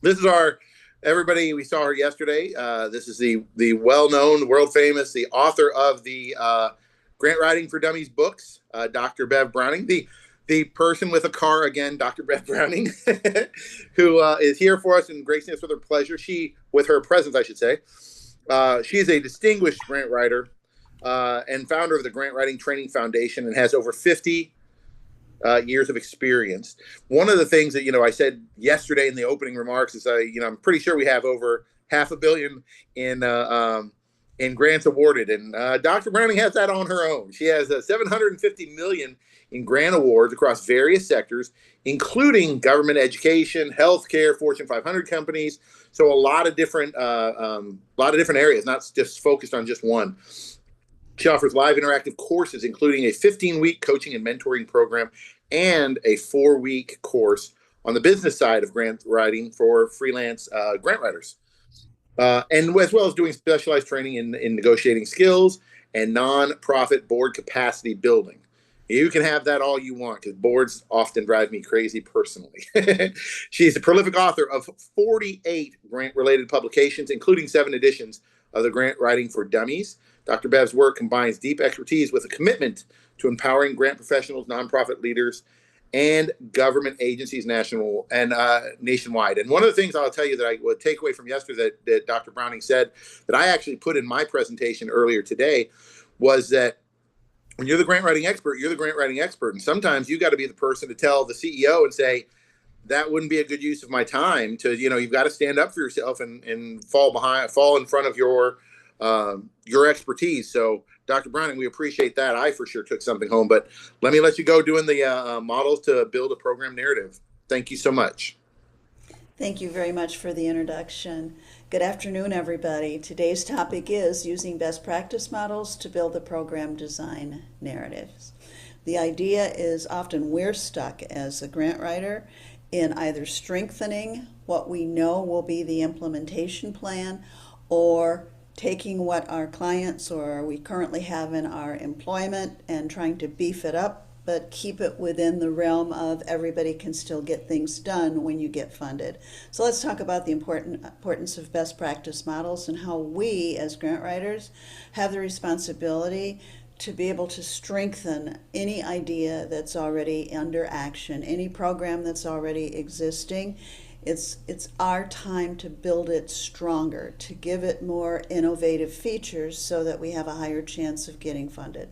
This is our everybody. We saw her yesterday. This is the well-known, world-famous, the author of the Grant Writing for Dummies books, Dr. Bev Browning, the person with a car again, Dr. Bev Browning, who is here for us and gracing us with her pleasure. With her presence, I should say. She is a distinguished grant writer and founder of the Grant Writing Training Foundation, and has over 50 years of experience. One of the things that I said yesterday in the opening remarks is I'm pretty sure we have over $500 million in grants awarded, and Dr. Browning has that on her own. She has $750 million in grant awards across various sectors, including government, education, healthcare, Fortune 500 companies. So a lot of different areas, not just focused on just one. She offers live interactive courses, including a 15-week coaching and mentoring program and a 4-week course on the business side of grant writing for freelance grant writers. And as well as doing specialized training in negotiating skills and nonprofit board capacity building. You can have that all you want, because boards often drive me crazy personally. She's a prolific author of 48 grant-related publications, including 7 editions of the Grant Writing for Dummies. Dr. Bev's work combines deep expertise with a commitment to empowering grant professionals, nonprofit leaders, and government agencies nationwide. And one of the things I'll tell you that I would take away from yesterday that Dr. Browning said that I actually put in my presentation earlier today was that when you're the grant writing expert, you're the grant writing expert. And sometimes you got to be the person to tell the CEO and say, that wouldn't be a good use of my time. You've got to stand up for yourself and fall in front of your expertise. So Dr. Browning, we appreciate that. I for sure took something home, but let me let you go doing the models to build a program narrative. Thank you so much. Thank you very much for the introduction. Good afternoon, everybody. Today's topic is using best practice models to build the program design narratives. The idea is often we're stuck as a grant writer in either strengthening what we know will be the implementation plan, or taking what our clients or we currently have in our employment and trying to beef it up, but keep it within the realm of everybody can still get things done when you get funded. So let's talk about the importance of best practice models and how we as grant writers have the responsibility to be able to strengthen any idea that's already under action, any program that's already existing. It's our time to build it stronger, to give it more innovative features so that we have a higher chance of getting funded.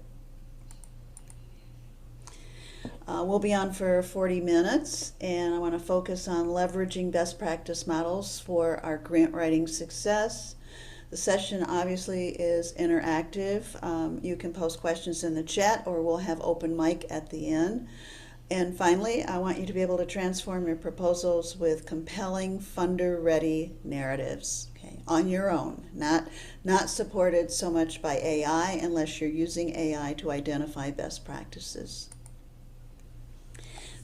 We'll be on for 40 minutes, and I want to focus on leveraging best practice models for our grant writing success. The session obviously is interactive. You can post questions in the chat, or we'll have open mic at the end. And finally, I want you to be able to transform your proposals with compelling, funder-ready narratives, okay, on your own, not supported so much by AI unless you're using AI to identify best practices.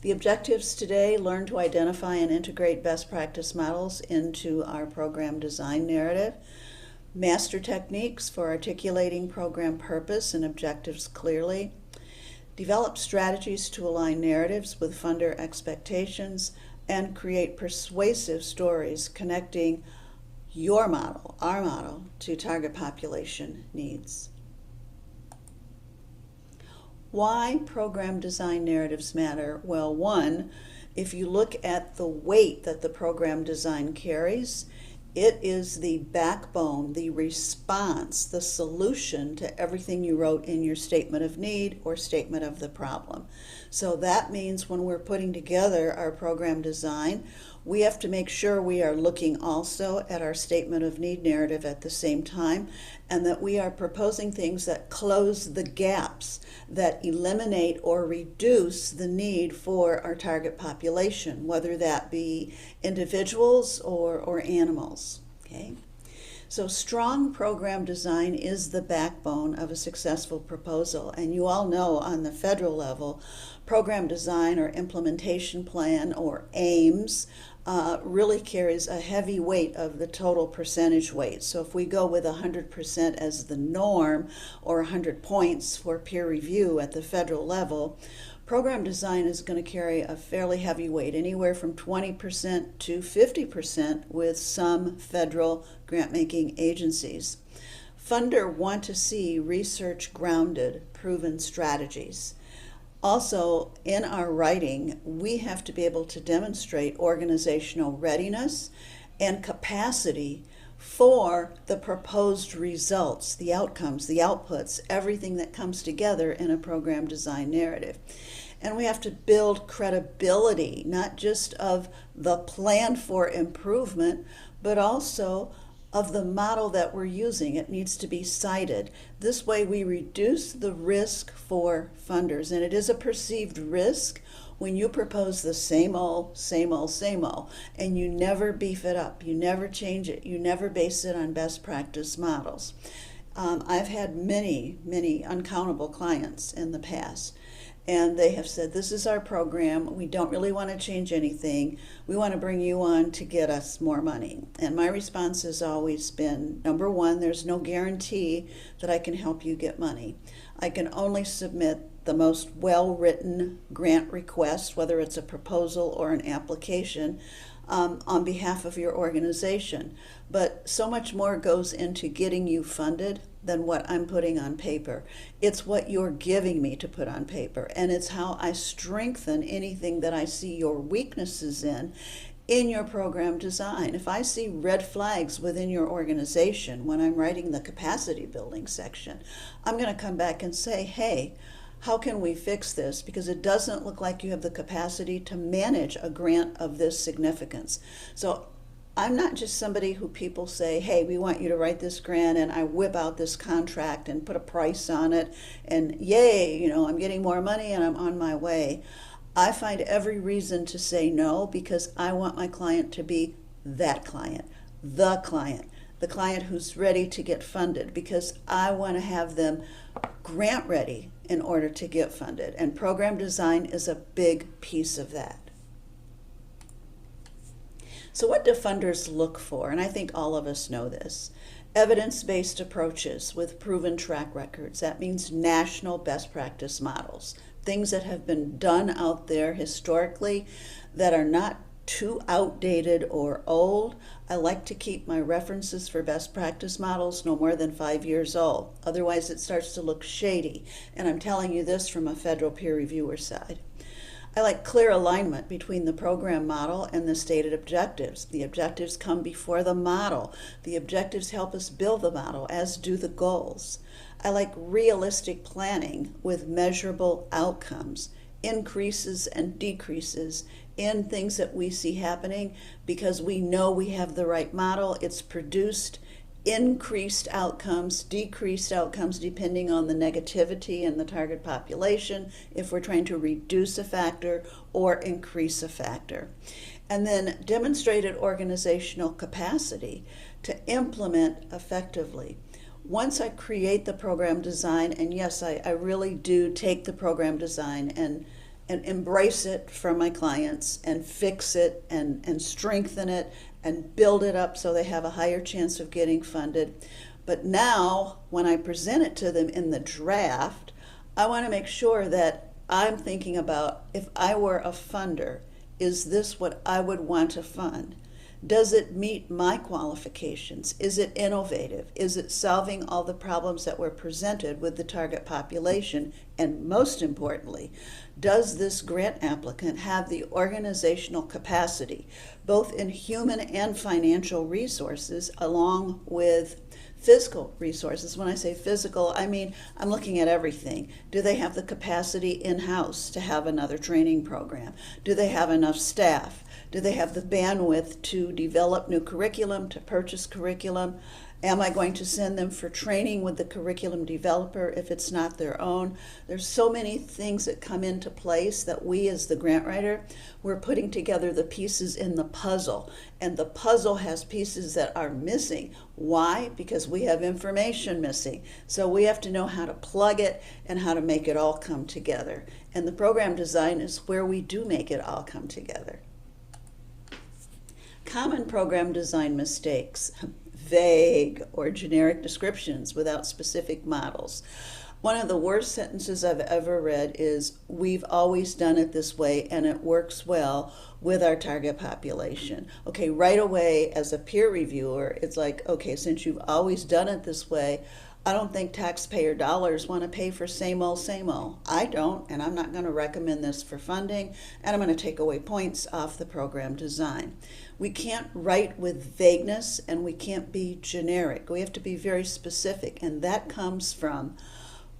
The objectives today: learn to identify and integrate best practice models into our program design narrative, master techniques for articulating program purpose and objectives clearly, develop strategies to align narratives with funder expectations, and create persuasive stories connecting your model, our model, to target population needs. Why program design narratives matter? Well, one, if you look at the weight that the program design carries, it is the backbone, the response, the solution to everything you wrote in your statement of need or statement of the problem. So that means when we're putting together our program design, we have to make sure we are looking also at our statement of need narrative at the same time, and that we are proposing things that close the gaps, that eliminate or reduce the need for our target population, whether that be individuals or animals. Okay? So strong program design is the backbone of a successful proposal. And you all know on the federal level, program design or implementation plan or AIMS really carries a heavy weight of the total percentage weight. So if we go with 100% as the norm, or 100 points for peer review at the federal level, Program design is going to carry a fairly heavy weight, anywhere from 20% to 50% with some federal grant-making agencies. Funders want to see research-grounded, proven strategies. Also, in our writing, we have to be able to demonstrate organizational readiness and capacity for the proposed results, the outcomes, the outputs, everything that comes together in a program design narrative. And we have to build credibility, not just of the plan for improvement, but also of the model that we're using. It needs to be cited. This way we reduce the risk for funders, and it is a perceived risk when you propose the same old, same old, same old, and you never beef it up, you never change it, you never base it on best practice models. I've had many uncountable clients in the past, and they have said, this is our program, we don't really want to change anything, we want to bring you on to get us more money. And my response has always been, number one, there's no guarantee that I can help you get money. I can only submit the most well-written grant request, whether it's a proposal or an application, on behalf of your organization. But so much more goes into getting you funded than what I'm putting on paper. It's what you're giving me to put on paper, and it's how I strengthen anything that I see your weaknesses in your program design. If I see red flags within your organization when I'm writing the capacity building section, I'm going to come back and say, hey, how can we fix this? Because it doesn't look like you have the capacity to manage a grant of this significance. So I'm not just somebody who people say, hey, we want you to write this grant, and I whip out this contract and put a price on it, and yay, I'm getting more money and I'm on my way. I find every reason to say no, because I want my client to be that client, the client who's ready to get funded, because I want to have them grant ready in order to get funded. And program design is a big piece of that. So what do funders look for? And I think all of us know this. Evidence-based approaches with proven track records. That means national best practice models. Things that have been done out there historically that are not too outdated or old. I like to keep my references for best practice models no more than 5 years old. Otherwise it starts to look shady. And I'm telling you this from a federal peer reviewer side. I like clear alignment between the program model and the stated objectives. The objectives come before the model. The objectives help us build the model, as do the goals. I like realistic planning with measurable outcomes, increases and decreases in things that we see happening, because we know we have the right model. It's produced increased outcomes, decreased outcomes, depending on the negativity in the target population, if we're trying to reduce a factor or increase a factor. And then demonstrated organizational capacity to implement effectively. Once I create the program design, and yes, I really do take the program design and embrace it for my clients and fix it and strengthen it and build it up so they have a higher chance of getting funded. But now, when I present it to them in the draft, I want to make sure that I'm thinking about, if I were a funder, is this what I would want to fund? Does it meet my qualifications? Is it innovative? Is it solving all the problems that were presented with the target population? And most importantly, does this grant applicant have the organizational capacity, both in human and financial resources, along with physical resources? When I say physical, I mean I'm looking at everything. Do they have the capacity in-house to have another training program? Do they have enough staff? Do they have the bandwidth to develop new curriculum, to purchase curriculum? Am I going to send them for training with the curriculum developer if it's not their own? There's so many things that come into place that we, as the grant writer, we're putting together the pieces in the puzzle. And the puzzle has pieces that are missing. Why? Because we have information missing. So we have to know how to plug it and how to make it all come together. And the program design is where we do make it all come together. Common program design mistakes. Vague or generic descriptions without specific models. One of the worst sentences I've ever read is, "We've always done it this way and it works well with our target population." Okay, right away as a peer reviewer, it's like, okay, since you've always done it this way, I don't think taxpayer dollars want to pay for same old, same old. I don't, and I'm not going to recommend this for funding, and I'm going to take away points off the program design. We can't write with vagueness and we can't be generic. We have to be very specific, and that comes from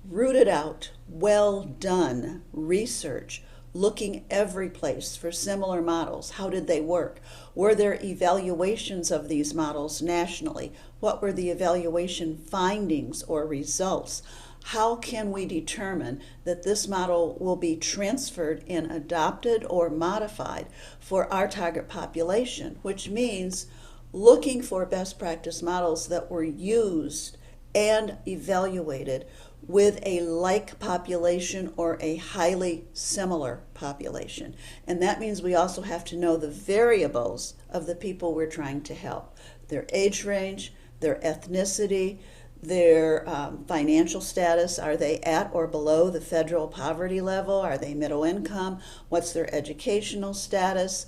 rooted out, well done research, looking every place for similar models. How did they work? Were there evaluations of these models nationally? What were the evaluation findings or results? How can we determine that this model will be transferred and adopted or modified for our target population? Which means looking for best practice models that were used and evaluated with a like population or a highly similar population. And that means we also have to know the variables of the people we're trying to help: their age range, their ethnicity, their financial status. Are they at or below the federal poverty level? Are they middle income? What's their educational status?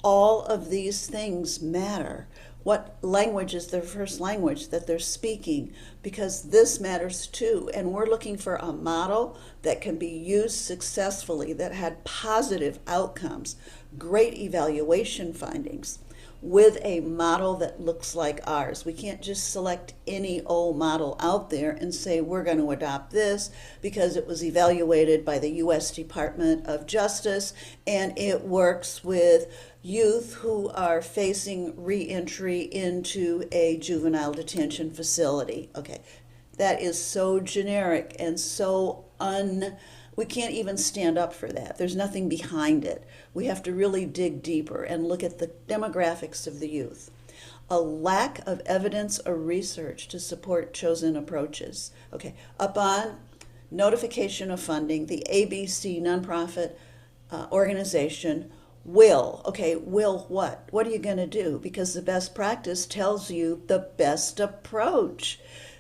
All of these things matter. What language is their first language that they're speaking? Because this matters too. And we're looking for a model that can be used successfully, that had positive outcomes, great evaluation findings, with a model that looks like ours. We can't just select any old model out there and say we're going to adopt this because it was evaluated by the U.S. Department of Justice and it works with youth who are facing re-entry into a juvenile detention facility. Okay, that is so generic and so we can't even stand up for that. There's nothing behind it. We have to really dig deeper and look at the demographics of the youth. A lack of evidence or research to support chosen approaches. Okay, upon notification of funding, the ABC nonprofit organization will what? What are you going to do? Because the best practice tells you the best approach.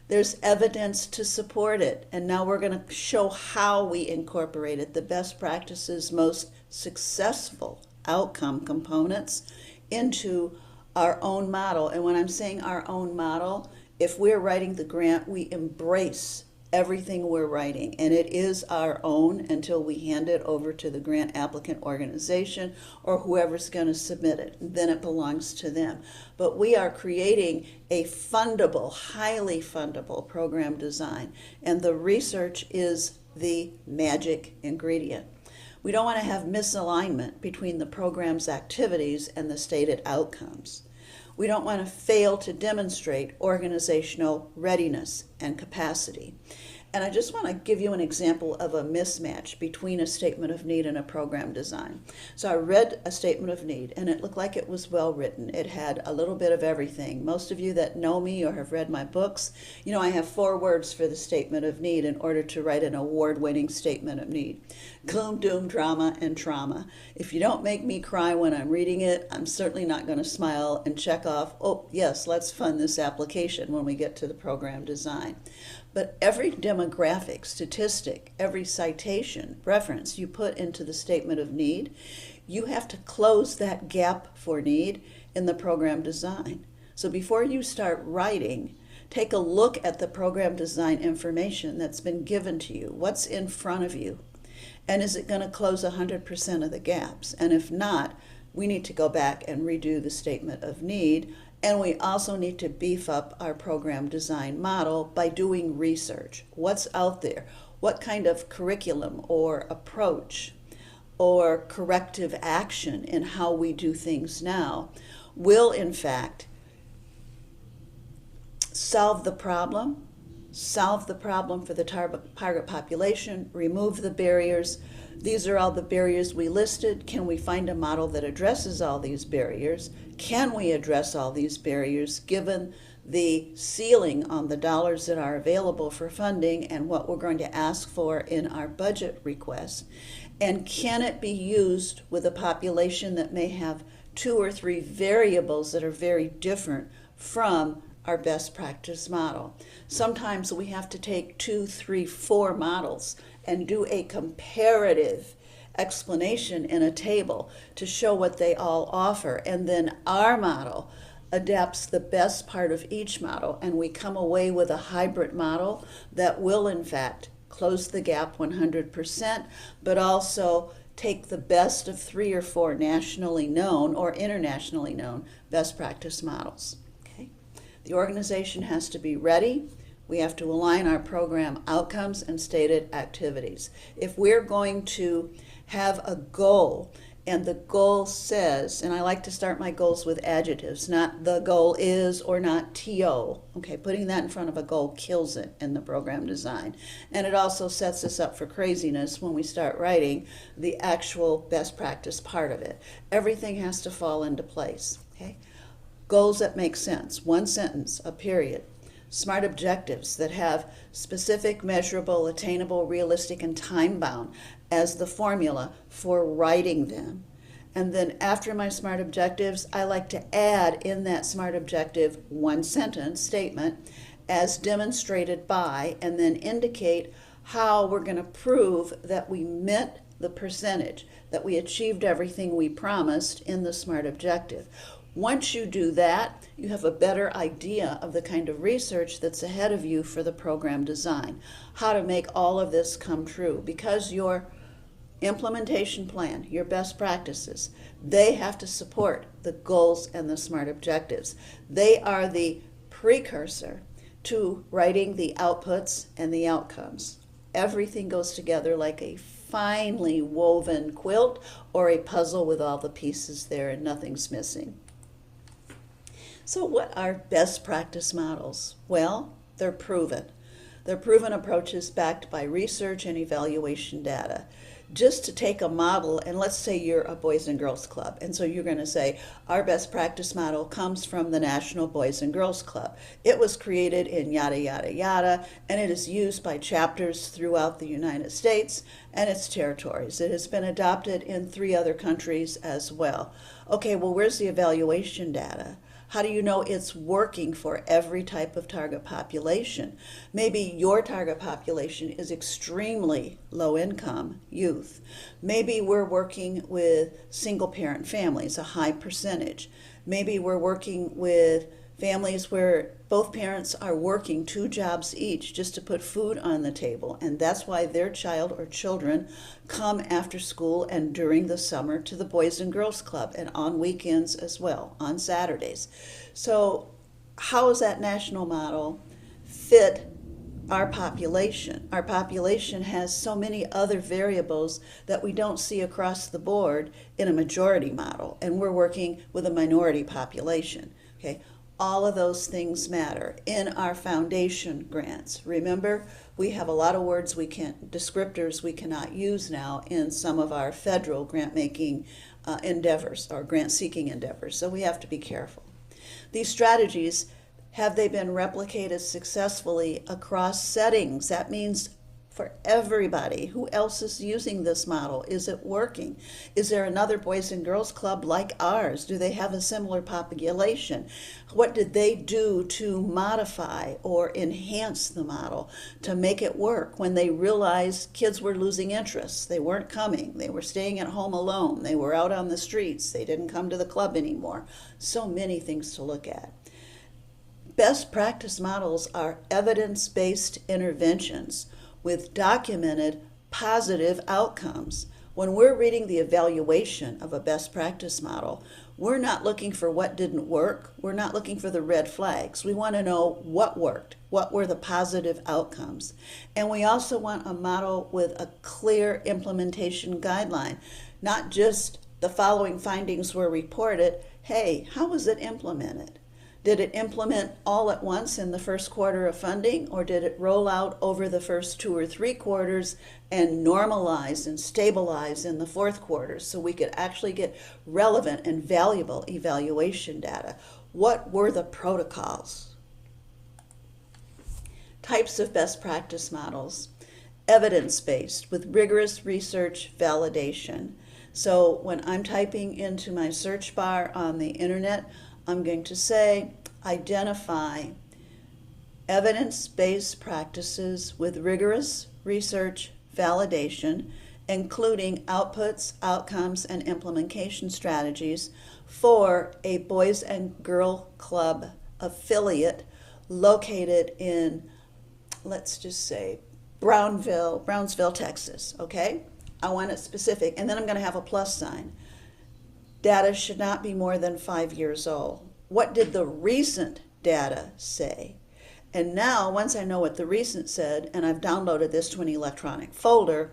There's evidence to support it. And now we're going to show how we incorporated the best practices, most successful outcome components into our own model. And when I'm saying our own model, if we're writing the grant, we embrace everything we're writing, and it is our own until we hand it over to the grant applicant organization or whoever's going to submit it. Then it belongs to them. But we are creating a fundable, highly fundable program design, and the research is the magic ingredient. We don't want to have misalignment between the program's activities and the stated outcomes. We don't want to fail to demonstrate organizational readiness and capacity. And I just want to give you an example of a mismatch between a statement of need and a program design. So I read a statement of need, and it looked like it was well written. It had a little bit of everything. Most of you that know me or have read my books, you know I have 4 words for the statement of need in order to write an award-winning statement of need: gloom, doom, drama, and trauma. If you don't make me cry when I'm reading it, I'm certainly not going to smile and check off, oh, yes, let's fund this application when we get to the program design. But every demographic, statistic, every citation, reference you put into the statement of need, you have to close that gap for need in the program design. So before you start writing, take a look at the program design information that's been given to you. What's in front of you? And is it going to close 100% of the gaps? And if not, we need to go back and redo the statement of need. And we also need to beef up our program design model by doing research. What's out there? What kind of curriculum or approach or corrective action in how we do things now will, in fact, solve the problem for the target population, remove the barriers. These are all the barriers we listed. Can we find a model that addresses all these barriers? Can we address all these barriers given the ceiling on the dollars that are available for funding and what we're going to ask for in our budget request? And can it be used with a population that may have 2 or 3 variables that are very different from our best practice model. Sometimes we have to take 2, 3, 4 models and do a comparative explanation in a table to show what they all offer. And then our model adapts the best part of each model, and we come away with a hybrid model that will, in fact, close the gap 100%, but also take the best of 3 or 4 nationally known or internationally known best practice models. Okay? The organization has to be ready. We have to align our program outcomes and stated activities. If we're going to have a goal, and the goal says, and I like to start my goals with adjectives, not the goal is or not TO. Okay, putting that in front of a goal kills it in the program design. And it also sets us up for craziness when we start writing the actual best practice part of it. Everything has to fall into place. Okay? Goals that make sense, one sentence, a period. Smart objectives that have specific, measurable, attainable, realistic, and time-bound as the formula for writing them. And then after my SMART objectives, I like to add in that SMART objective one sentence statement as demonstrated by, and then indicate how we're going to prove that we met the percentage, that we achieved everything we promised in the SMART objective. Once you do that, you have a better idea of the kind of research that's ahead of you for the program design, how to make all of this come true, because your implementation plan, your best practices, they have to support the goals and the SMART objectives. They are the precursor to writing the outputs and the outcomes. Everything goes together like a finely woven quilt or a puzzle with all the pieces there and nothing's missing. So what are best practice models? Well, they're proven. They're proven approaches backed by research and evaluation data. Just to take a model, and let's say you're a Boys and Girls Club, and so you're going to say, our best practice model comes from the National Boys and Girls Club. It was created in yada, yada, yada, and it is used by chapters throughout the United States and its territories. It has been adopted in 3 other countries as well. Okay, well, where's the evaluation data? How do you know it's working for every type of target population? Maybe your target population is extremely low income youth. Maybe we're working with single parent families, a high percentage. Maybe we're working with families where both parents are working 2 jobs each just to put food on the table, and that's why their child or children come after school and during the summer to the Boys and Girls Club, and on weekends as well, on Saturdays. So how does that national model fit our population? Our population has so many other variables that we don't see across the board in a majority model, and we're working with a minority population. Okay. All of those things matter in our foundation grants. Remember, we have a lot of words descriptors we cannot use now in some of our federal grant-making endeavors or grant-seeking endeavors, so we have to be careful. These strategies, have they been replicated successfully across settings? That means for everybody. Who else is using this model? Is it working? Is there another Boys and Girls Club like ours? Do they have a similar population? What did they do to modify or enhance the model to make it work when they realized kids were losing interest? They weren't coming. They were staying at home alone. They were out on the streets. They didn't come to the club anymore. So many things to look at. Best practice models are evidence-based interventions with documented positive outcomes. When we're reading the evaluation of a best practice model, we're not looking for what didn't work. We're not looking for the red flags. We want to know what worked, what were the positive outcomes. And we also want a model with a clear implementation guideline, not just the following findings were reported. Hey, how was it implemented? Did it implement all at once in the first quarter of funding, or did it roll out over the first 2 or 3 quarters and normalize and stabilize in the 4th quarter so we could actually get relevant and valuable evaluation data? What were the protocols? Types of best practice models. Evidence-based with rigorous research validation. So when I'm typing into my search bar on the internet, I'm going to say identify evidence-based practices with rigorous research validation, including outputs, outcomes, and implementation strategies for a Boys and Girl Club affiliate located in, let's just say, Brownsville, Texas, okay? I want it specific, and then I'm going to have a plus sign. Data should not be more than 5 years old. What did the recent data say? And now, once I know what the recent said, and I've downloaded this to an electronic folder,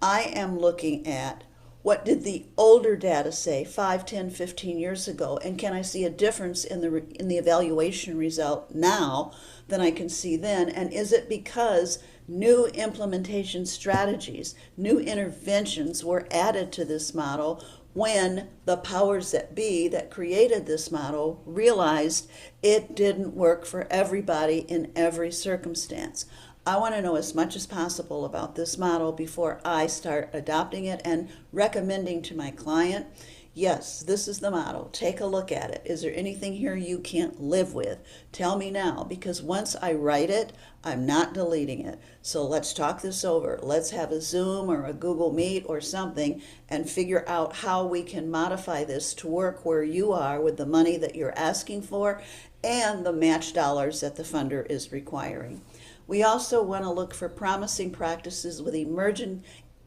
I am looking at what did the older data say 5, 10, 15 years ago, and can I see a difference in the evaluation result now than I can see then? And is it because new implementation strategies, new interventions were added to this model when the powers that be that created this model realized it didn't work for everybody in every circumstance? I want to know as much as possible about this model before I start adopting it and recommending to my client, yes, this is the model. Take a look at it. Is there anything here you can't live with? Tell me now, because once I write it, I'm not deleting it. So let's talk this over. Let's have a Zoom or a Google Meet or something and figure out how we can modify this to work where you are with the money that you're asking for and the match dollars that the funder is requiring. We also want to look for promising practices with emerging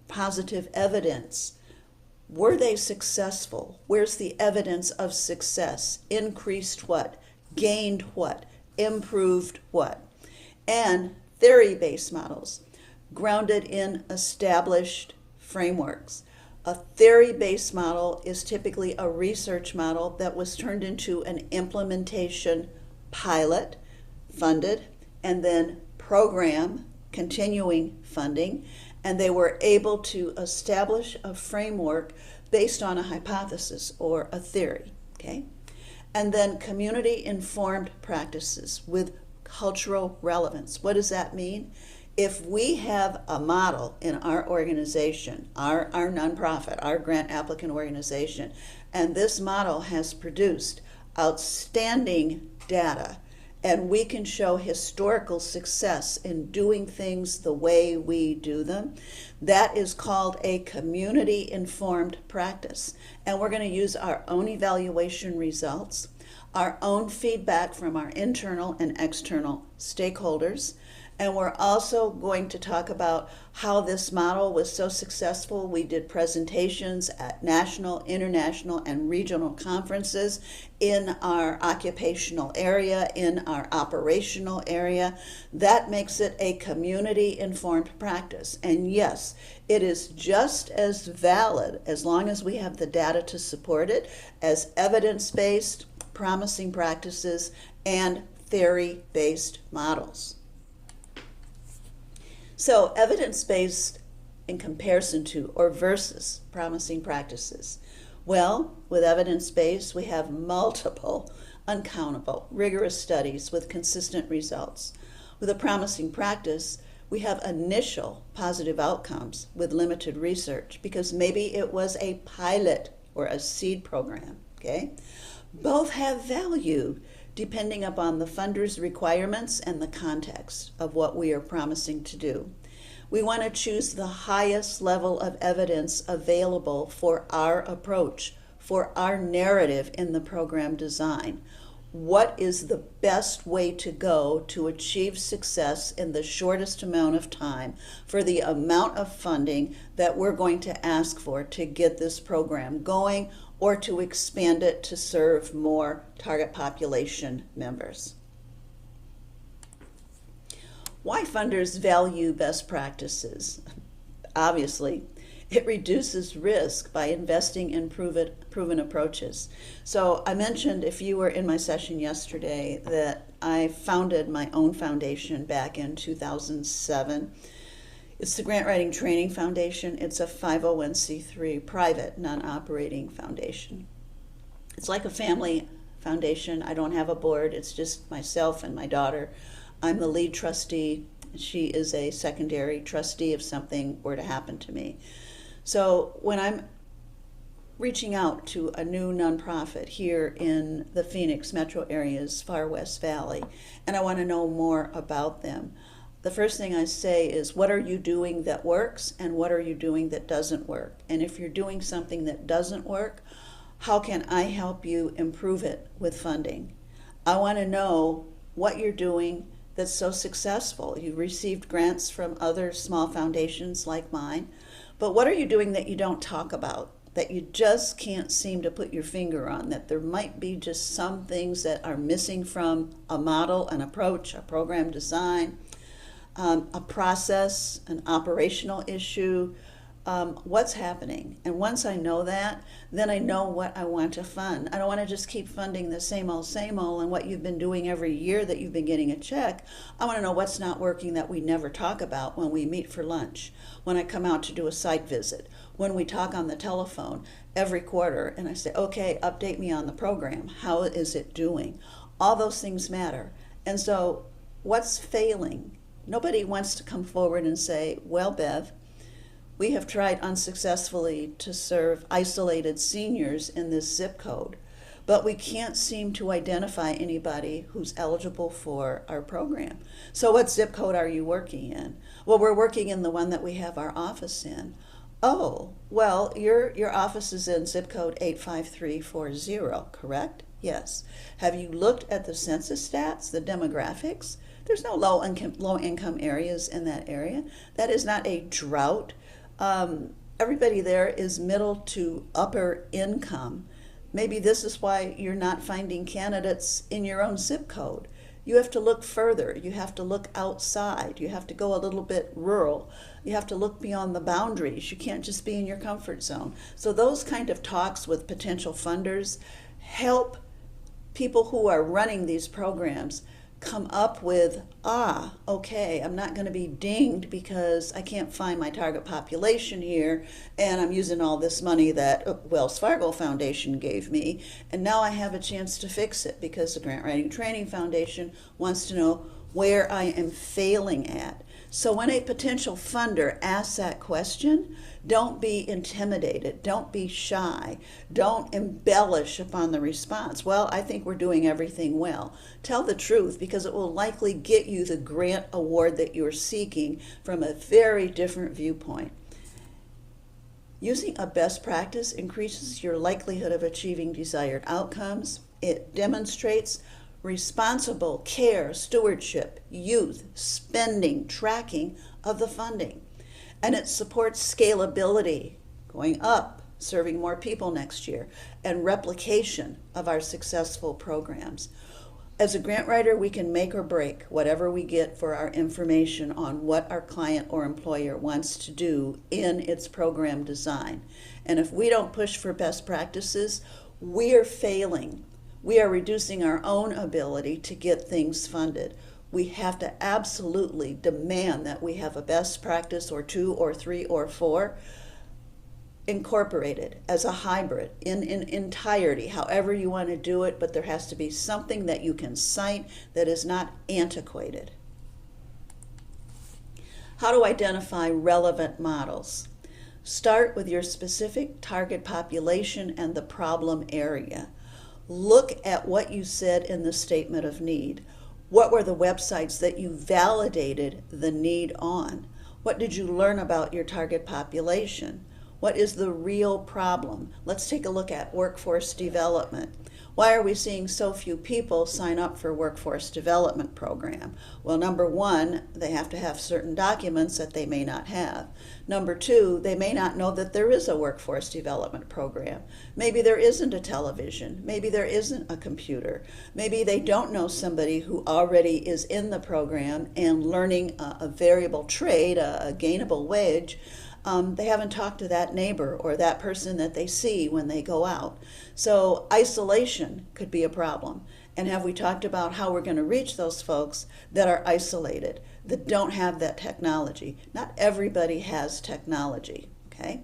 positive evidence. Were they successful? Where's the evidence of success? Increased what? Gained what? Improved what? And theory-based models, grounded in established frameworks. A theory-based model is typically a research model that was turned into an implementation pilot, funded, and then program, continuing funding, and they were able to establish a framework based on a hypothesis or a theory, okay? And then community-informed practices with cultural relevance. What does that mean? If we have a model in our organization, our nonprofit, our grant applicant organization, and this model has produced outstanding data, and we can show historical success in doing things the way we do them, that is called a community-informed practice. And we're going to use our own evaluation results, our own feedback from our internal and external stakeholders, and we're also going to talk about how this model was so successful. We did presentations at national, international, and regional conferences in our occupational area, in our operational area. That makes it a community-informed practice. And yes, it is just as valid, as long as we have the data to support it, as evidence-based, promising practices, and theory-based models. So evidence-based in comparison to or versus promising practices. Well, with evidence-based, we have multiple, uncountable, rigorous studies with consistent results. With a promising practice, we have initial positive outcomes with limited research because maybe it was a pilot or a seed program, okay? Both have value depending upon the funder's requirements and the context of what we are promising to do. We want to choose the highest level of evidence available for our approach, for our narrative in the program design. What is the best way to go to achieve success in the shortest amount of time for the amount of funding that we're going to ask for to get this program going or to expand it to serve more target population members? Why funders value best practices? Obviously, it reduces risk by investing in proven approaches. So I mentioned, if you were in my session yesterday, that I founded my own foundation back in 2007. It's the Grant Writing Training Foundation. It's a 501c3 private non-operating foundation. It's like a family foundation. I don't have a board. It's just myself and my daughter. I'm the lead trustee. She is a secondary trustee if something were to happen to me. So when I'm reaching out to a new nonprofit here in the Phoenix metro area's Far West Valley, and I want to know more about them. The first thing I say is, what are you doing that works and what are you doing that doesn't work? And if you're doing something that doesn't work, how can I help you improve it with funding? I want to know what you're doing that's so successful. You've received grants from other small foundations like mine, but what are you doing that you don't talk about, that you just can't seem to put your finger on, that there might be just some things that are missing from a model, an approach, a program design, a process, an operational issue, what's happening. And once I know that, then I know what I want to fund. I don't want to just keep funding the same old, and what you've been doing every year that you've been getting a check. I want to know what's not working that we never talk about when we meet for lunch, when I come out to do a site visit, when we talk on the telephone every quarter, and I say, okay, update me on the program. How is it doing? All those things matter. And so what's failing? Nobody wants to come forward and say, well, Bev, we have tried unsuccessfully to serve isolated seniors in this zip code, but we can't seem to identify anybody who's eligible for our program. So what zip code are you working in? Well, we're working in the one that we have our office in. Oh, well, your office is in zip code 85340, correct? Yes. Have you looked at the census stats, the demographics? There's no low income areas in that area. That is not a drought. Everybody there is middle to upper income. Maybe this is why you're not finding candidates in your own zip code. You have to look further. You have to look outside. You have to go a little bit rural. You have to look beyond the boundaries. You can't just be in your comfort zone. So those kind of talks with potential funders help people who are running these programs come up with, okay, I'm not going to be dinged because I can't find my target population here, and I'm using all this money that Wells Fargo Foundation gave me, and now I have a chance to fix it because the Grant Writing Training Foundation wants to know where I am failing at. So when a potential funder asks that question, don't be intimidated, don't be shy, don't embellish upon the response. Well, I think we're doing everything well. Tell the truth, because it will likely get you the grant award that you're seeking from a very different viewpoint. Using a best practice increases your likelihood of achieving desired outcomes. It demonstrates responsible care, stewardship, youth, spending, tracking of the funding. And it supports scalability, going up, serving more people next year, and replication of our successful programs. As a grant writer, we can make or break whatever we get for our information on what our client or employer wants to do in its program design. And if we don't push for best practices, we're failing. We are reducing our own ability to get things funded. We have to absolutely demand that we have a best practice or two or three or four incorporated as a hybrid in entirety, however you want to do it, but there has to be something that you can cite that is not antiquated. How to identify relevant models. Start with your specific target population and the problem area. Look at what you said in the statement of need. What were the websites that you validated the need on? What did you learn about your target population? What is the real problem? Let's take a look at workforce development. Why are we seeing so few people sign up for workforce development program? Well, number one, they have to have certain documents that they may not have. Number two, they may not know that there is a workforce development program. Maybe there isn't a television. Maybe there isn't a computer. Maybe they don't know somebody who already is in the program and learning a variable trade, a gainable wage. They haven't talked to that neighbor or that person that they see when they go out. So isolation could be a problem. And have we talked about how we're going to reach those folks that are isolated, that don't have that technology? Not everybody has technology, okay?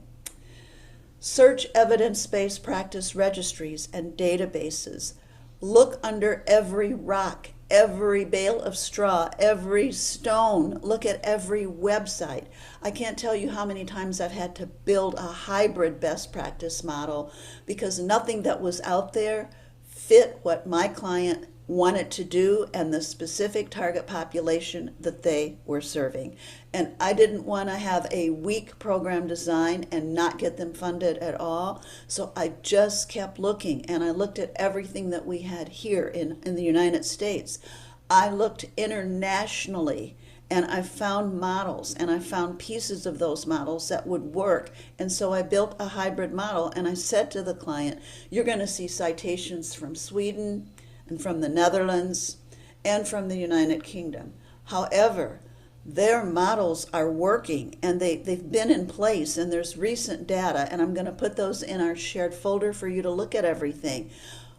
Search evidence-based practice registries and databases. Look under every rock, every bale of straw, every stone, look at every website. I can't tell you how many times I've had to build a hybrid best practice model because nothing that was out there fit what my client wanted to do and the specific target population that they were serving. And I didn't want to have a weak program design and not get them funded at all. So I just kept looking, and I looked at everything that we had here in the United States. I looked internationally, and I found models, and I found pieces of those models that would work. And so I built a hybrid model, and I said to the client, you're going to see citations from Sweden and from the Netherlands and from the United Kingdom. However, their models are working, and they've been in place, and there's recent data, and I'm going to put those in our shared folder for you to look at everything.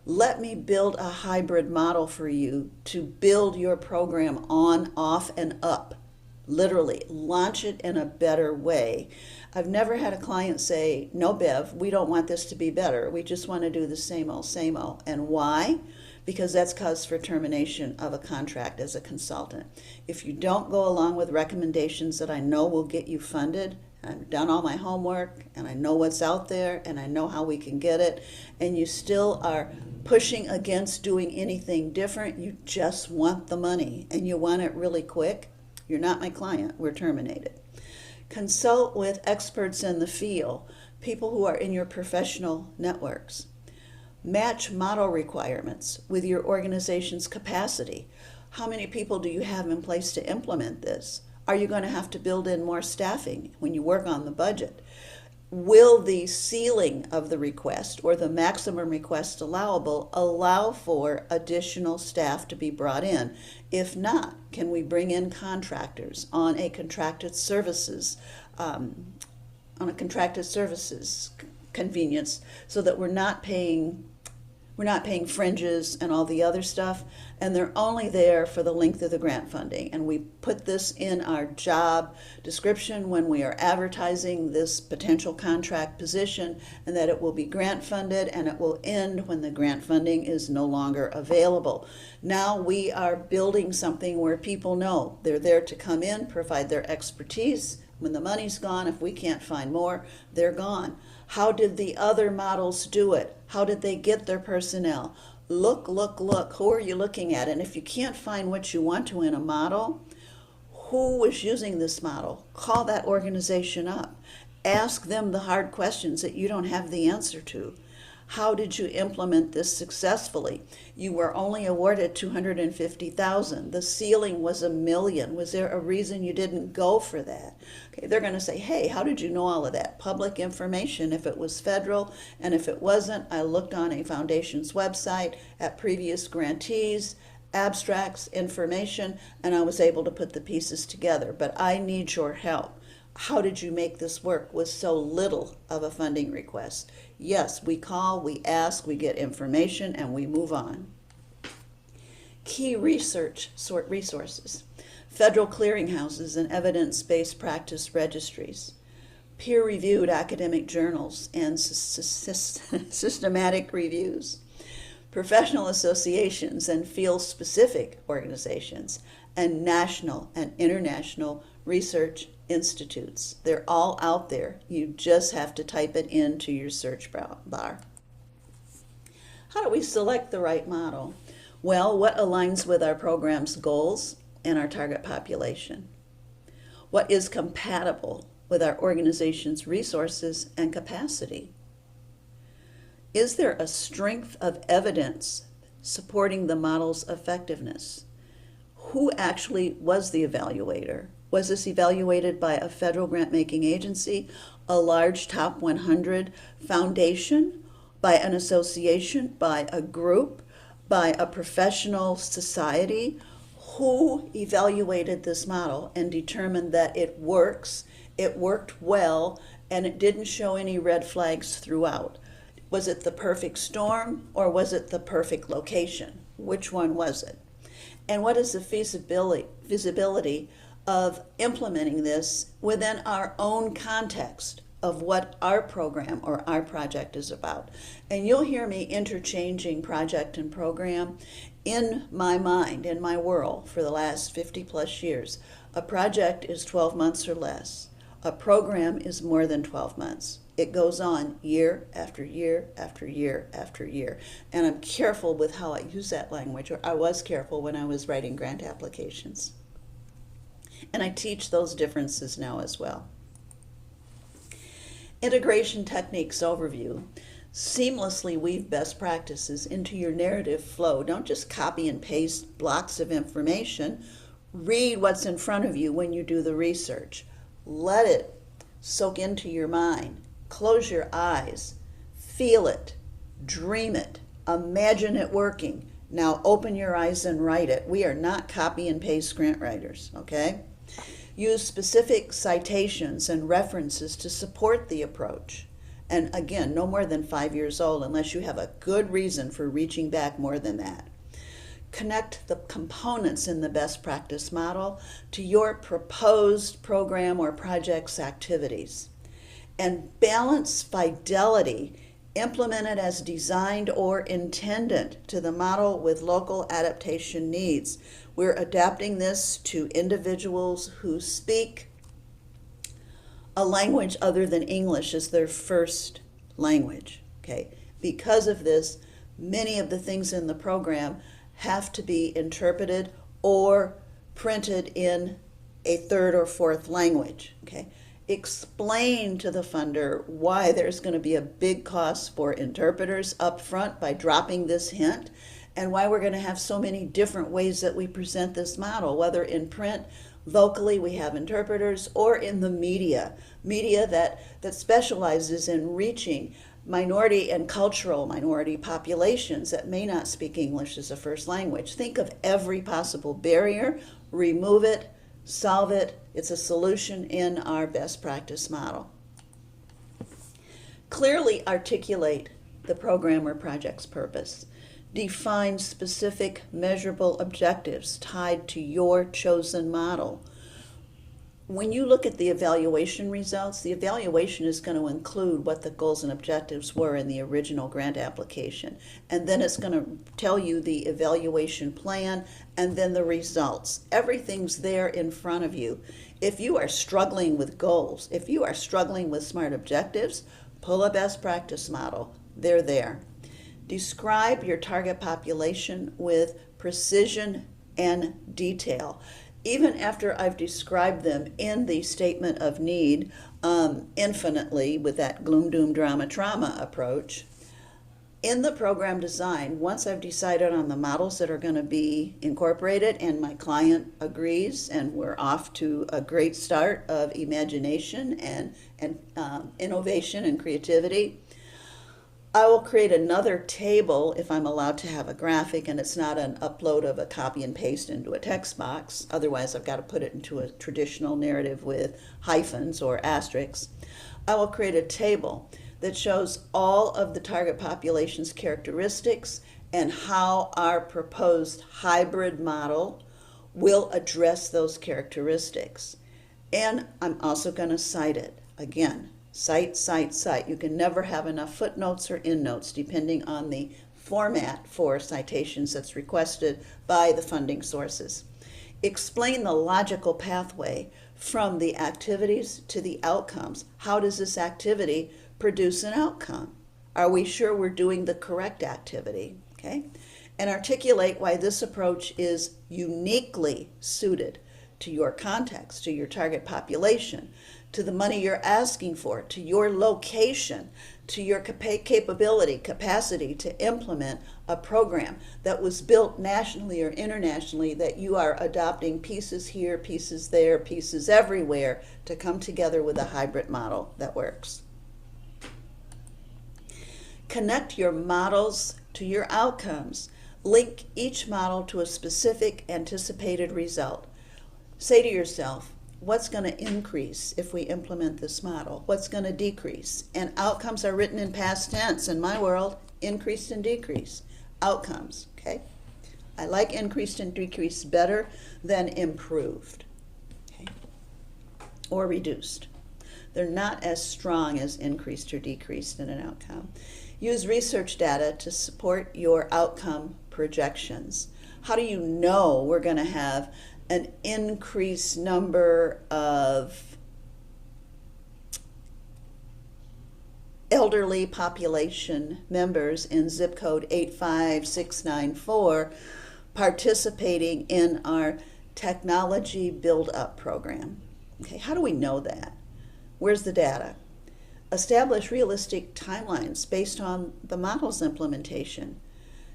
Let me build a hybrid model for you to build your program on, off, and up. Literally, launch it in a better way. I've never had a client say, no, Bev, we don't want this to be better. We just want to do the same old, same old. And why? Because that's cause for termination of a contract as a consultant. If you don't go along with recommendations that I know will get you funded, I've done all my homework, and I know what's out there, and I know how we can get it, and you still are pushing against doing anything different, you just want the money, and you want it really quick, you're not my client, we're terminated. Consult with experts in the field, people who are in your professional networks. Match model requirements with your organization's capacity. How many people do you have in place to implement this? Are you going to have to build in more staffing when you work on the budget? Will the ceiling of the request or the maximum request allowable allow for additional staff to be brought in? If not, can we bring in contractors on a contracted services convenience so that we're not paying fringes and all the other stuff, and they're only there for the length of the grant funding. And we put this in our job description when we are advertising this potential contract position, and that it will be grant funded and it will end when the grant funding is no longer available. Now we are building something where people know they're there to come in, provide their expertise. When the money's gone, if we can't find more, they're gone. How did the other models do it? How did they get their personnel? Look. Who are you looking at? And if you can't find what you want to in a model, who was using this model? Call that organization up. Ask them the hard questions that you don't have the answer to. How did you implement this successfully? You were only awarded $250,000. The ceiling was $1 million. Was there a reason you didn't go for that? Okay, they're going to say, hey, how did you know all of that? Public information if it was federal, and if it wasn't, I looked on a foundation's website at previous grantees, abstracts, information, and I was able to put the pieces together. But I need your help. How did you make this work with so little of a funding request? Yes, we call, we ask, we get information, and we move on. Key research resources: federal clearinghouses and evidence-based practice registries, peer-reviewed academic journals and systematic reviews, professional associations and field-specific organizations, and national and international research institutes. They're all out there. You just have to type it into your search bar. How do we select the right model? Well, what aligns with our program's goals and our target population? What is compatible with our organization's resources and capacity? Is there a strength of evidence supporting the model's effectiveness? Who actually was the evaluator? Was this evaluated by a federal grant-making agency, a large top 100 foundation, by an association, by a group, by a professional society? Who evaluated this model and determined that it works, it worked well, and it didn't show any red flags throughout? Was it the perfect storm, or was it the perfect location? Which one was it? And what is the feasibility of implementing this within our own context, of what our program or our project is about. And you'll hear me interchanging project and program in my mind, in my world, for the last 50 plus years. A project is 12 months or less. A program is more than 12 months. It goes on year after year after year after year. And I'm careful with how I use that language, or I was careful when I was writing grant applications. And I teach those differences now as well. Integration techniques overview. Seamlessly weave best practices into your narrative flow. Don't just copy and paste blocks of information. Read what's in front of you when you do the research. Let it soak into your mind. Close your eyes. Feel it. Dream it. Imagine it working. Now open your eyes and write it. We are not copy and paste grant writers, okay? Use specific citations and references to support the approach. And again, no more than 5 years old unless you have a good reason for reaching back more than that. Connect the components in the best practice model to your proposed program or project's activities. And balance fidelity, implement it as designed or intended to the model with local adaptation needs. We're adapting this to individuals who speak a language other than English as their first language. Okay? Because of this, many of the things in the program have to be interpreted or printed in a third or fourth language. Okay? Explain to the funder why there's going to be a big cost for interpreters up front by dropping this hint, and why we're going to have so many different ways that we present this model, whether in print, locally we have interpreters, or in the media that specializes in reaching minority and cultural minority populations that may not speak English as a first language. Think of every possible barrier, remove it, solve it. It's a solution in our best practice model. Clearly articulate the program or project's purpose. Define specific measurable objectives tied to your chosen model. When you look at the evaluation results, the evaluation is going to include what the goals and objectives were in the original grant application. And then it's going to tell you the evaluation plan and then the results. Everything's there in front of you. If you are struggling with goals, if you are struggling with SMART objectives, pull a best practice model. They're there. Describe your target population with precision and detail. Even after I've described them in the statement of need infinitely with that gloom, doom, drama, trauma approach, in the program design, once I've decided on the models that are going to be incorporated and my client agrees and we're off to a great start of imagination and innovation and creativity, I will create another table if I'm allowed to have a graphic and it's not an upload of a copy and paste into a text box. Otherwise, I've got to put it into a traditional narrative with hyphens or asterisks. I will create a table that shows all of the target population's characteristics and how our proposed hybrid model will address those characteristics. And I'm also going to cite it. Again, cite, cite, cite. You can never have enough footnotes or endnotes depending on the format for citations that's requested by the funding sources. Explain the logical pathway from the activities to the outcomes. How does this activity produce an outcome? Are we sure we're doing the correct activity? Okay? And articulate why this approach is uniquely suited to your context, to your target population, to the money you're asking for, to your location, to your capacity to implement a program that was built nationally or internationally, that you are adopting pieces here, pieces there, pieces everywhere to come together with a hybrid model that works. Connect your models to your outcomes. Link each model to a specific anticipated result. Say to yourself, what's going to increase if we implement this model? What's going to decrease? And outcomes are written in past tense. In my world, increased and decreased. Outcomes, okay? I like increased and decreased better than improved, okay? Or reduced. They're not as strong as increased or decreased in an outcome. Use research data to support your outcome projections. How do you know we're going to have an increased number of elderly population members in zip code 85694 participating in our technology build-up program? Okay, how do we know that? Where's the data? Establish realistic timelines based on the model's implementation.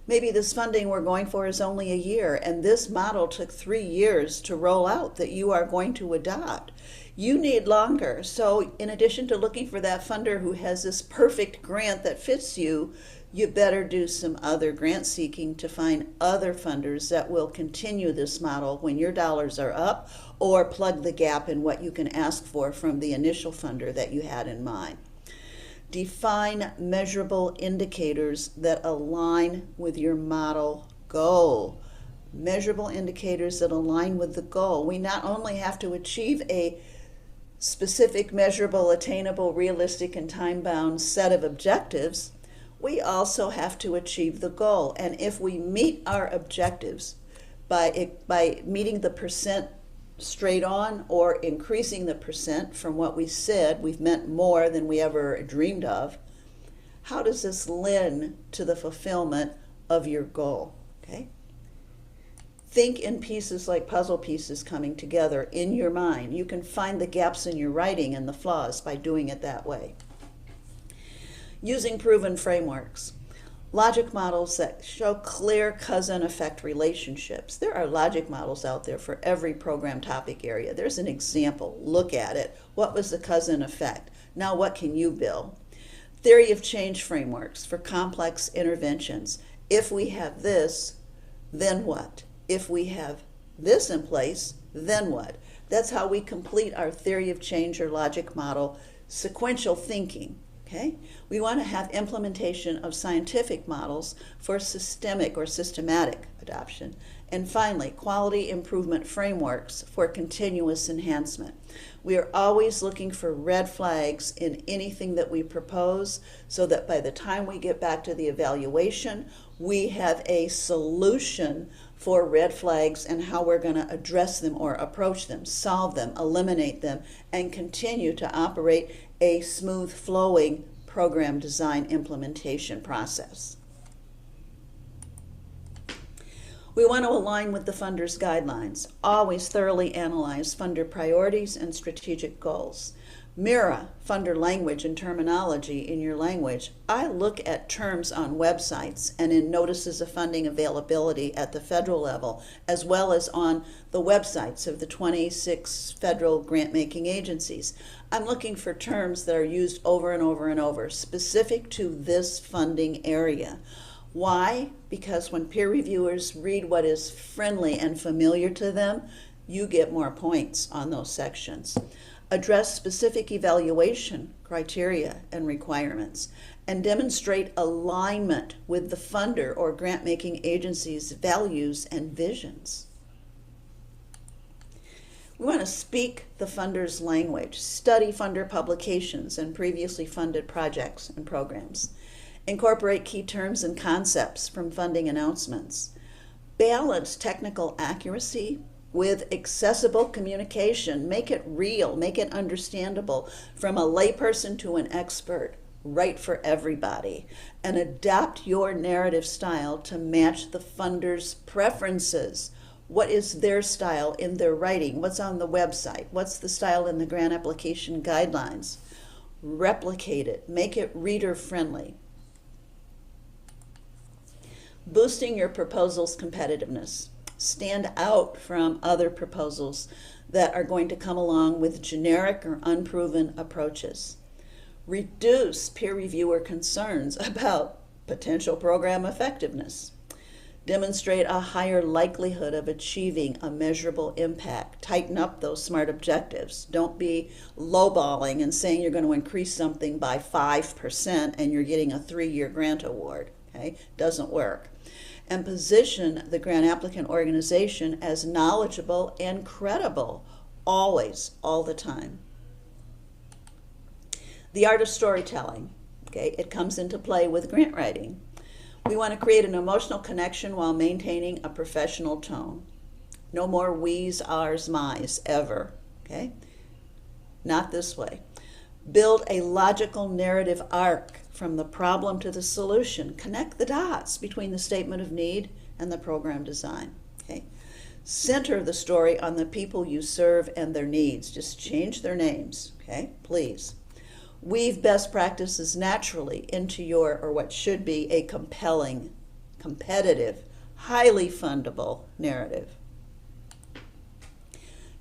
Maybe this funding we're going for is only a year, and this model took 3 years to roll out that you are going to adopt. You need longer. So in addition to looking for that funder who has this perfect grant that fits you, you better do some other grant seeking to find other funders that will continue this model when your dollars are up, or plug the gap in what you can ask for from the initial funder that you had in mind. Define measurable indicators that align with your model goal. Measurable indicators that align with the goal. We not only have to achieve a specific, measurable, attainable, realistic, and time-bound set of objectives, we also have to achieve the goal. And if we meet our objectives by meeting the percent straight on or increasing the percent from what we said, we've meant more than we ever dreamed of, how does this lend to the fulfillment of your goal? Okay? Think in pieces like puzzle pieces coming together in your mind. You can find the gaps in your writing and the flaws by doing it that way. Using proven frameworks. Logic models that show clear cause-and-effect relationships. There are logic models out there for every program topic area. There's an example. Look at it. What was the cause and effect? Now what can you build? Theory of change frameworks for complex interventions. If we have this, then what? If we have this in place, then what? That's how we complete our theory of change or logic model sequential thinking. Okay? We want to have implementation of scientific models for systemic or systematic adoption. And finally, quality improvement frameworks for continuous enhancement. We are always looking for red flags in anything that we propose so that by the time we get back to the evaluation, we have a solution for red flags and how we're going to address them or approach them, solve them, eliminate them, and continue to operate a smooth flowing program design implementation process. We want to align with the funder's guidelines. Always thoroughly analyze funder priorities and strategic goals. Mirror funder language and terminology in your language. I look at terms on websites and in notices of funding availability at the federal level, as well as on the websites of the 26 federal grant-making agencies. I'm looking for terms that are used over and over and over, specific to this funding area. Why? Because when peer reviewers read what is friendly and familiar to them, you get more points on those sections. Address specific evaluation criteria and requirements, and demonstrate alignment with the funder or grant-making agency's values and visions. We want to speak the funder's language, study funder publications and previously funded projects and programs. Incorporate key terms and concepts from funding announcements. Balance technical accuracy with accessible communication. Make it real, make it understandable from a layperson to an expert, right for everybody. And adapt your narrative style to match the funder's preferences. What is their style in their writing? What's on the website? What's the style in the grant application guidelines? Replicate it, make it reader friendly. Boosting your proposal's competitiveness. Stand out from other proposals that are going to come along with generic or unproven approaches. Reduce peer reviewer concerns about potential program effectiveness. Demonstrate a higher likelihood of achieving a measurable impact. Tighten up those SMART objectives. Don't be lowballing and saying you're going to increase something by 5% and you're getting a 3-year grant award. Okay? Doesn't work. And position the grant applicant organization as knowledgeable and credible, always, all the time. The art of storytelling. Okay, it comes into play with grant writing. We want to create an emotional connection while maintaining a professional tone. No more we's, ours, my's, ever. Okay? Not this way. Build a logical narrative arc from the problem to the solution. Connect the dots between the statement of need and the program design. Okay? Center the story on the people you serve and their needs. Just change their names, okay? Please. Weave best practices naturally into your, or what should be, a compelling, competitive, highly fundable narrative.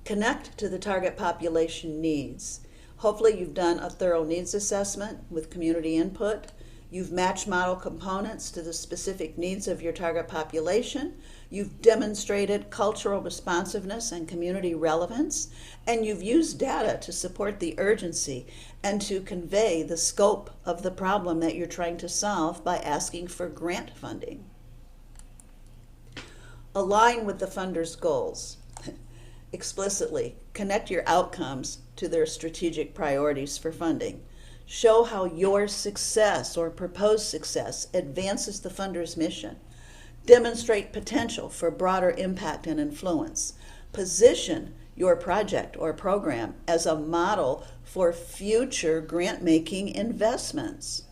Connect to the target population needs. Hopefully you've done a thorough needs assessment with community input. You've matched model components to the specific needs of your target population. You've demonstrated cultural responsiveness and community relevance. And you've used data to support the urgency and to convey the scope of the problem that you're trying to solve by asking for grant funding. Align with the funder's goals. Explicitly connect your outcomes to their strategic priorities for funding. Show how your success or proposed success advances the funder's mission. Demonstrate potential for broader impact and influence. Position your project or program as a model for future grant-making investments.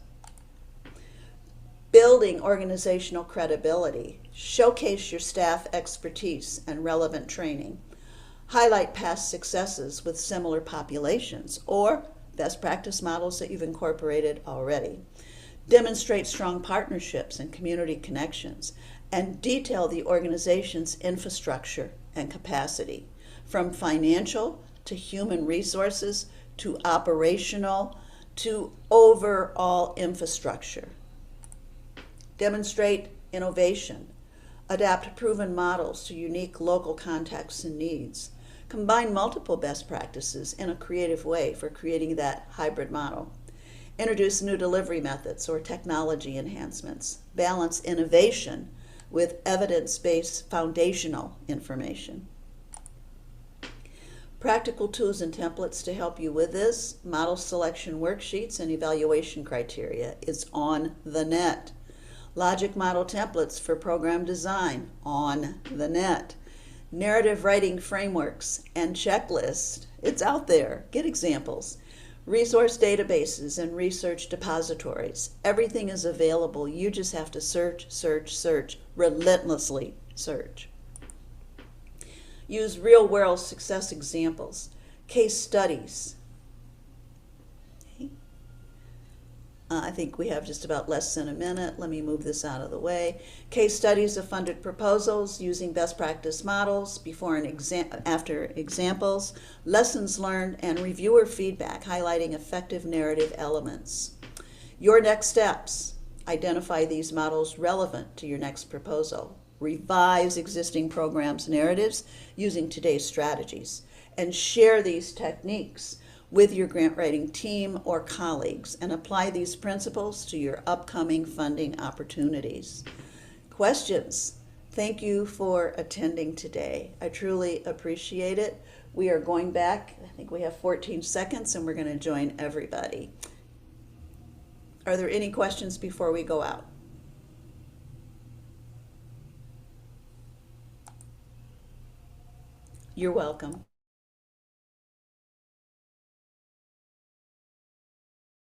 Building organizational credibility. Showcase your staff expertise and relevant training. Highlight past successes with similar populations or best practice models that you've incorporated already. Demonstrate strong partnerships and community connections, and detail the organization's infrastructure and capacity, from financial to human resources to operational to overall infrastructure. Demonstrate innovation. Adapt proven models to unique local contexts and needs. Combine multiple best practices in a creative way for creating that hybrid model. Introduce new delivery methods or technology enhancements. Balance innovation with evidence-based foundational information. Practical tools and templates to help you with this: model selection worksheets and evaluation criteria is on the net. Logic model templates for program design on the net. Narrative writing frameworks and checklists, it's out there. Get examples. Resource databases and research depositories. Everything is available. You just have to search, search, search, relentlessly search. Use real-world success examples, case studies. I think we have just about less than a minute. Let me move this out of the way. Case studies of funded proposals using best practice models, before and after examples, lessons learned, and reviewer feedback highlighting effective narrative elements. Your next steps: identify these models relevant to your next proposal. Revise existing programs' narratives using today's strategies, and share these techniques with your grant writing team or colleagues, and apply these principles to your upcoming funding opportunities. Questions? Thank you for attending today. I truly appreciate it. We are going back, I think we have 14 seconds, and we're going to join everybody. Are there any questions before we go out? You're welcome.